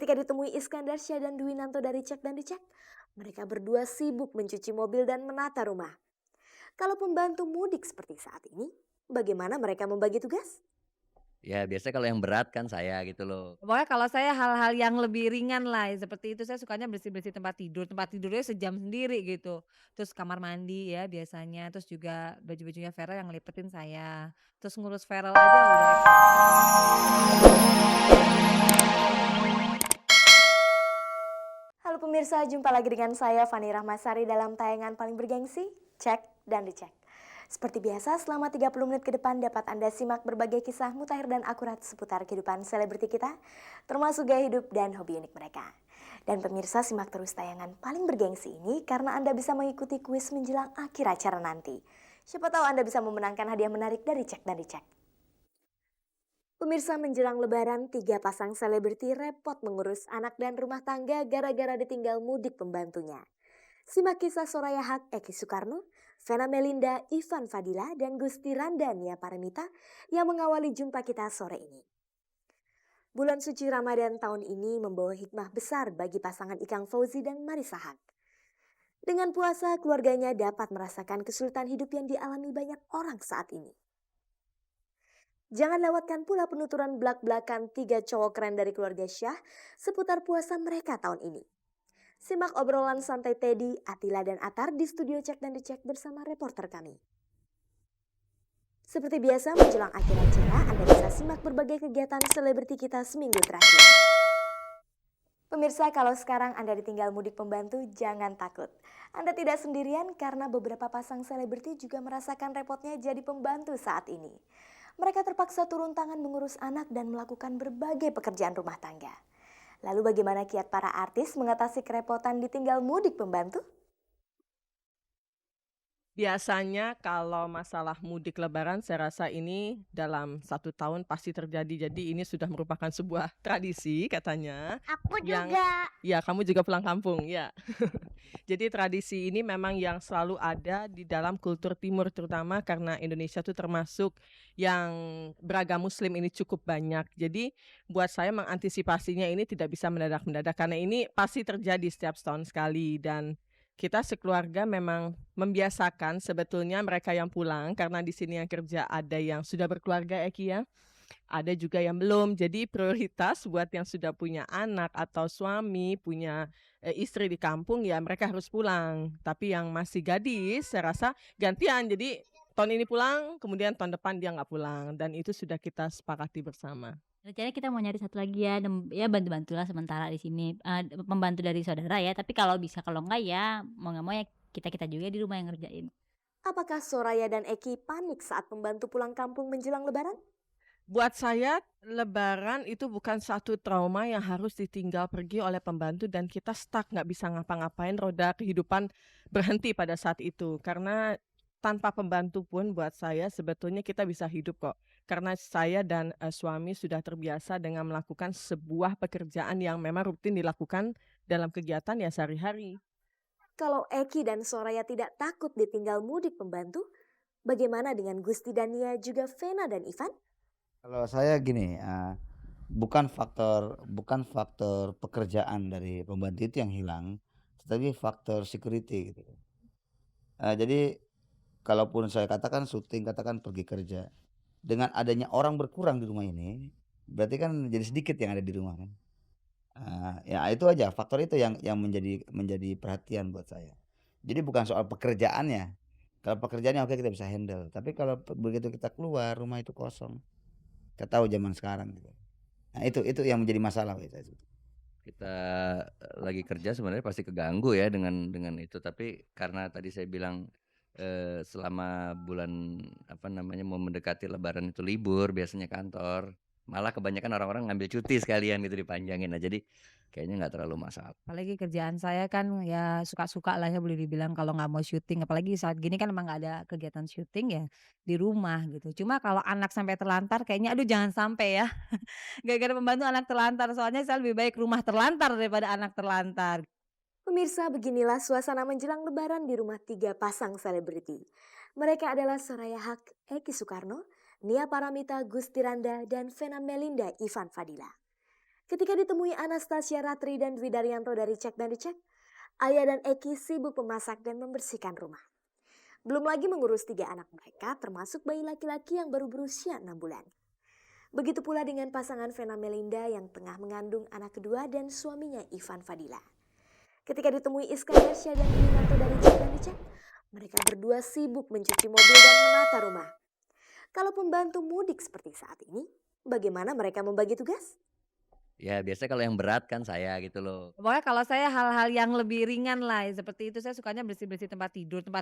Ketika ditemui Iskandar Syah dan Dwinanto dari Cek dan Dicek, mereka berdua sibuk mencuci mobil dan menata rumah. Kalau pembantu mudik seperti saat ini, bagaimana mereka membagi tugas? Ya biasanya kalau yang berat kan saya gitu loh. Pokoknya kalau saya hal-hal yang lebih ringan lah, seperti itu saya sukanya bersih-bersih tempat tidurnya sejam sendiri gitu. Terus kamar mandi ya biasanya, terus juga baju-bajunya Vera yang ngelipetin saya. Terus ngurus Vera aja udah. Halo pemirsa, jumpa lagi dengan saya Fani Rahmasari dalam tayangan paling bergengsi, Cek dan Dicek. Seperti biasa, selama 30 menit ke depan dapat Anda simak berbagai kisah mutakhir dan akurat seputar kehidupan selebriti kita, termasuk gaya hidup dan hobi unik mereka. Dan pemirsa simak terus tayangan paling bergengsi ini karena Anda bisa mengikuti kuis menjelang akhir acara nanti. Siapa tahu Anda bisa memenangkan hadiah menarik dari Cek dan Dicek. Pemirsa menjelang lebaran, 3 pasang selebriti repot mengurus anak dan rumah tangga gara-gara ditinggal mudik pembantunya. Simak kisah Soraya Haq, Eki Sukarno, Vena Melinda, Ivan Fadila, dan Gusti Randa Nia Paramita yang mengawali jumpa kita sore ini. Bulan suci Ramadan tahun ini membawa hikmah besar bagi pasangan Ikang Fauzi dan Marisa Haq. Dengan puasa, keluarganya dapat merasakan kesulitan hidup yang dialami banyak orang saat ini. Jangan lewatkan pula penuturan belak-belakan 3 cowok keren dari keluarga Syah seputar puasa mereka tahun ini. Simak obrolan santai Teddy, Atila dan Atar di studio Cek dan Dicek bersama reporter kami. Seperti biasa menjelang akhir acara, Anda bisa simak berbagai kegiatan selebriti kita seminggu terakhir. Pemirsa, kalau sekarang Anda ditinggal mudik pembantu, jangan takut. Anda tidak sendirian karena beberapa pasang selebriti juga merasakan repotnya jadi pembantu saat ini. Mereka terpaksa turun tangan mengurus anak dan melakukan berbagai pekerjaan rumah tangga. Lalu bagaimana kiat para artis mengatasi kerepotan ditinggal mudik pembantu? Biasanya kalau masalah mudik lebaran saya rasa ini dalam 1 tahun pasti terjadi. Jadi ini sudah merupakan sebuah tradisi katanya Aku yang juga. ya kamu juga pulang kampung ya. Jadi tradisi ini memang yang selalu ada di dalam kultur timur terutama karena Indonesia tuh termasuk yang beragam muslim ini cukup banyak. Jadi buat saya mengantisipasinya ini tidak bisa mendadak-mendadak karena ini pasti terjadi setiap setahun sekali dan kita sekeluarga memang membiasakan sebetulnya mereka yang pulang karena di sini yang kerja ada yang sudah berkeluarga Eki ya. Ada juga yang belum. Jadi prioritas buat yang sudah punya anak atau suami, punya istri di kampung ya mereka harus pulang. Tapi yang masih gadis saya rasa gantian. Jadi tahun ini pulang, kemudian tahun depan dia nggak pulang dan itu sudah kita sepakati bersama. Rencananya kita mau nyari satu lagi ya, ya bantu-bantulah sementara di sini, pembantu dari saudara ya, tapi kalau bisa, kalau enggak ya mau nggak mau ya kita-kita juga di rumah yang ngerjain. Apakah Soraya dan Eki panik saat pembantu pulang kampung menjelang lebaran? Buat saya lebaran itu bukan satu trauma yang harus ditinggal pergi oleh pembantu dan kita stuck nggak bisa ngapa-ngapain, roda kehidupan berhenti pada saat itu. Karena tanpa pembantu pun buat saya sebetulnya kita bisa hidup kok. Karena saya dan suami sudah terbiasa dengan melakukan sebuah pekerjaan yang memang rutin dilakukan dalam kegiatan ya sehari-hari. Kalau Eki dan Soraya tidak takut ditinggal mudik pembantu, bagaimana dengan Gusti Dania juga Vena dan Ivan? Kalau saya gini, bukan faktor pekerjaan dari pembantu itu yang hilang, tetapi faktor security gitu. Jadi kalaupun saya katakan syuting, katakan pergi kerja, dengan adanya orang berkurang di rumah ini, berarti kan jadi sedikit yang ada di rumah kan. Ya itu aja, faktor itu yang menjadi perhatian buat saya. Jadi bukan soal pekerjaannya, kalau pekerjaannya oke kita bisa handle, tapi kalau begitu kita keluar rumah itu kosong, kita tahu zaman sekarang gitu. Nah itu yang menjadi masalah bagi saya. Kita lagi kerja sebenarnya pasti keganggu ya dengan itu, tapi karena tadi saya bilang selama bulan apa namanya mau mendekati lebaran itu libur biasanya kantor, malah kebanyakan orang-orang ngambil cuti sekalian gitu dipanjangin. Nah, jadi kayaknya nggak terlalu masalah. Apalagi kerjaan saya kan ya suka-suka lah ya boleh dibilang kalau nggak mau syuting. Apalagi saat gini kan emang nggak ada kegiatan syuting ya di rumah gitu. Cuma kalau anak sampai terlantar kayaknya aduh jangan sampai ya. Gara-gara pembantu anak terlantar. Soalnya saya lebih baik rumah terlantar daripada anak terlantar. Pemirsa, beginilah suasana menjelang lebaran di rumah 3 pasang selebriti. Mereka adalah Soraya Haq, Eki Sukarno, Nia Paramita, Gusti Randa, dan Vena Melinda Ivan Fadila. Ketika ditemui Anastasia Ratri dan Dwi Daryanto dari Cek dan Dicek, Ayah dan Eki sibuk memasak dan membersihkan rumah. Belum lagi mengurus 3 anak mereka, termasuk bayi laki-laki yang baru berusia 6 bulan. Begitu pula dengan pasangan Vena Melinda yang tengah mengandung anak kedua dan suaminya Ivan Fadila. Ketika ditemui Iskandar Syah dan Dwinanto dari Cek dan Dicek, mereka berdua sibuk mencuci mobil dan menata rumah. Kalau pembantu mudik seperti saat ini, bagaimana mereka membagi tugas? Ya biasanya kalau yang berat kan saya gitu loh. Pokoknya kalau saya hal-hal yang lebih ringan lah, seperti itu saya sukanya bersih-bersih tempat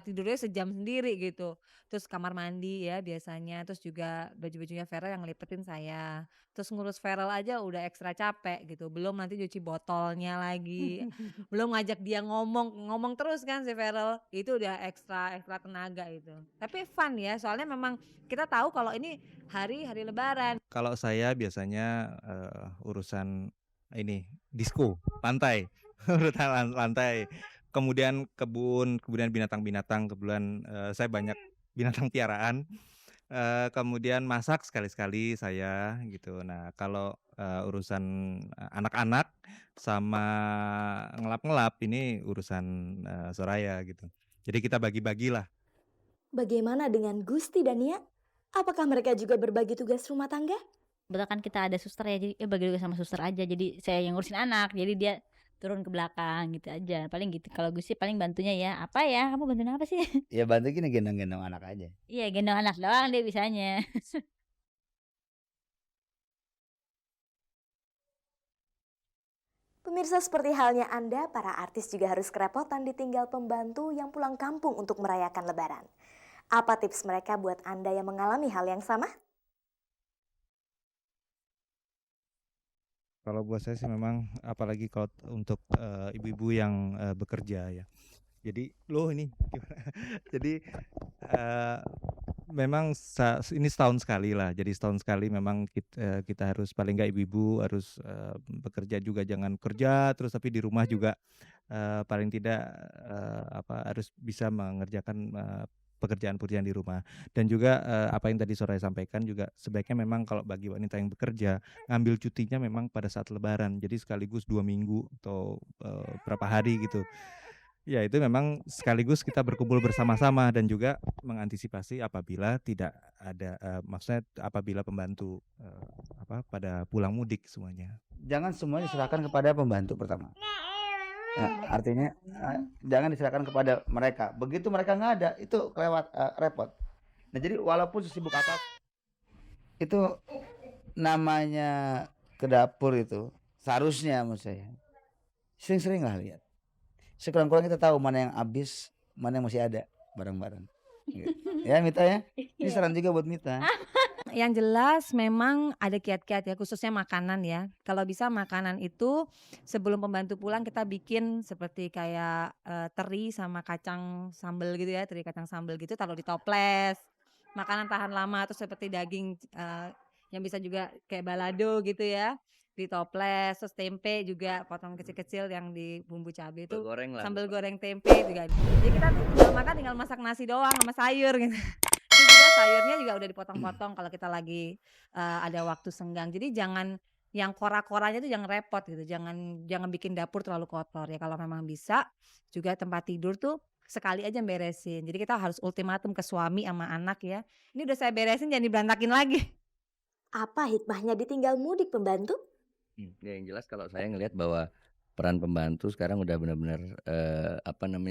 tidurnya sejam sendiri gitu. Terus kamar mandi ya biasanya, terus juga baju-bajunya Feral yang ngelipetin saya. Terus ngurus Feral aja udah ekstra capek gitu, belum nanti cuci botolnya lagi, belum ngajak dia ngomong terus kan si Feral, itu udah ekstra tenaga itu. Tapi fun ya, soalnya memang kita tahu kalau ini hari Lebaran. Kalau saya biasanya urusan ini disko, lantai, urutan lantai. Kemudian kebun, kemudian binatang-binatang, kebetulan saya banyak binatang piaraan. Kemudian masak sekali-sekali saya gitu. Nah, kalau urusan anak-anak sama ngelap-ngelap ini urusan Soraya gitu. Jadi kita bagi-bagilah. Bagaimana dengan Gusti dan Nia? Apakah mereka juga berbagi tugas rumah tangga? Kebetulan kan kita ada suster ya, jadi bagi tugas sama suster aja. Jadi saya yang ngurusin anak, jadi dia turun ke belakang gitu aja. Paling gitu. Kalau Gusti paling bantunya ya apa ya? Kamu bantuin apa sih? Ya bantu gini gendong-gendong anak aja. Iya, gendong anak doang dia bisanya. Pemirsa, seperti halnya Anda, para artis juga harus kerepotan ditinggal pembantu yang pulang kampung untuk merayakan Lebaran. Apa tips mereka buat Anda yang mengalami hal yang sama? Kalau buat saya sih memang apalagi kalau untuk ibu-ibu yang bekerja ya. Jadi ini gimana? Jadi memang ini setahun sekali lah. Jadi setahun sekali memang kita harus paling nggak ibu-ibu harus bekerja juga, jangan kerja terus tapi di rumah juga paling tidak harus bisa mengerjakan pekerjaan-pekerjaan di rumah. Dan juga apa yang tadi Soraya sampaikan juga sebaiknya memang kalau bagi wanita yang bekerja ngambil cutinya memang pada saat Lebaran. Jadi sekaligus 2 minggu atau berapa hari gitu. Ya itu memang sekaligus kita berkumpul bersama-sama dan juga mengantisipasi apabila tidak ada maksudnya apabila pembantu pada pulang mudik semuanya. Jangan semuanya diserahkan kepada pembantu pertama. Nah, artinya jangan diserahkan kepada mereka. Begitu mereka nggak ada, itu repot. Nah jadi walaupun sesibuk apa, itu namanya ke dapur itu seharusnya menurut saya sering-sering lah lihat. Sekurang-kurang kita tahu mana yang habis, mana yang masih ada barang-barang. Gitu. Ya Mita ya, ini saran juga buat Mita. Yang jelas memang ada kiat-kiat ya, khususnya makanan ya. Kalau bisa makanan itu sebelum pembantu pulang kita bikin seperti kayak teri sama kacang sambal gitu ya, teri kacang sambal gitu taruh di toples. Makanan tahan lama, terus seperti daging yang bisa juga kayak balado gitu ya, di toples. Terus tempe juga potong kecil-kecil yang di bumbu cabai itu, sambal goreng tempe juga. Jadi kita tuh tinggal masak nasi doang sama sayur gitu. Terus juga sayurnya juga udah dipotong-potong kalau kita lagi ada waktu senggang. Jadi jangan yang kora-koranya tuh jangan repot gitu. Jangan bikin dapur terlalu kotor ya. Kalau memang bisa juga tempat tidur tuh sekali aja beresin. Jadi kita harus ultimatum ke suami sama anak ya. Ini udah saya beresin, jangan diberantakin lagi. Apa hikmahnya ditinggal mudik pembantu? Ya yang jelas kalau saya ngelihat bahwa peran pembantu sekarang udah benar-benar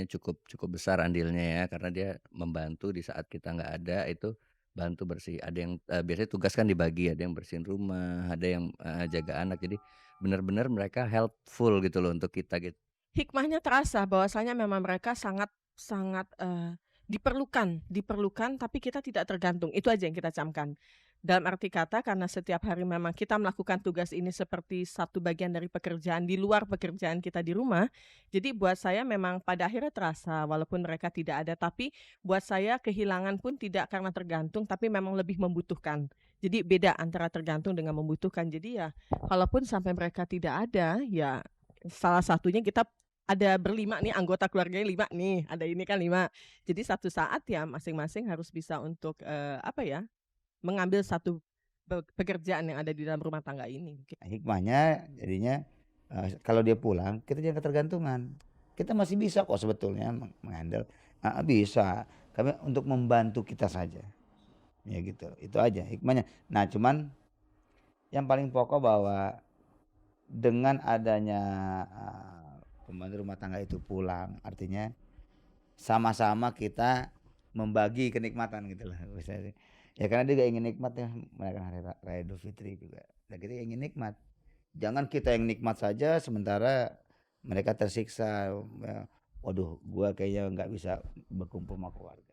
cukup besar andilnya ya, karena dia membantu di saat kita nggak ada, itu bantu bersih. Ada yang biasanya tugas kan dibagi, ada yang bersihin rumah, ada yang jaga anak. Jadi benar-benar mereka helpful gitu loh untuk kita gitu. Hikmahnya terasa bahwasanya memang mereka sangat diperlukan tapi kita tidak tergantung. Itu aja yang kita camkan. Dalam arti kata karena setiap hari memang kita melakukan tugas ini seperti satu bagian dari pekerjaan di luar pekerjaan kita di rumah. Jadi buat saya memang pada akhirnya terasa walaupun mereka tidak ada, tapi buat saya kehilangan pun tidak karena tergantung tapi memang lebih membutuhkan. Jadi beda antara tergantung dengan membutuhkan. Jadi ya kalaupun sampai mereka tidak ada, ya salah satunya kita ada berlima nih, anggota keluarganya 5 nih, ada ini kan 5. Jadi satu saat ya masing-masing harus bisa untuk mengambil satu pekerjaan yang ada di dalam rumah tangga ini mungkin. Hikmahnya jadinya kalau dia pulang kita jangan ketergantungan. Kita masih bisa kok sebetulnya menghandle. Bisa. Kami untuk membantu kita saja. Ya gitu. Itu aja hikmahnya. Nah, cuman yang paling pokok bahwa dengan adanya pembantu rumah tangga itu pulang, artinya sama-sama kita membagi kenikmatan gitu lah. Ya karena dia gak ingin nikmat ya merayakan hari raya Idul Fitri juga. Dan kita ingin nikmat. Jangan kita yang nikmat saja sementara mereka tersiksa. Waduh, gua kayaknya nggak bisa berkumpul sama keluarga.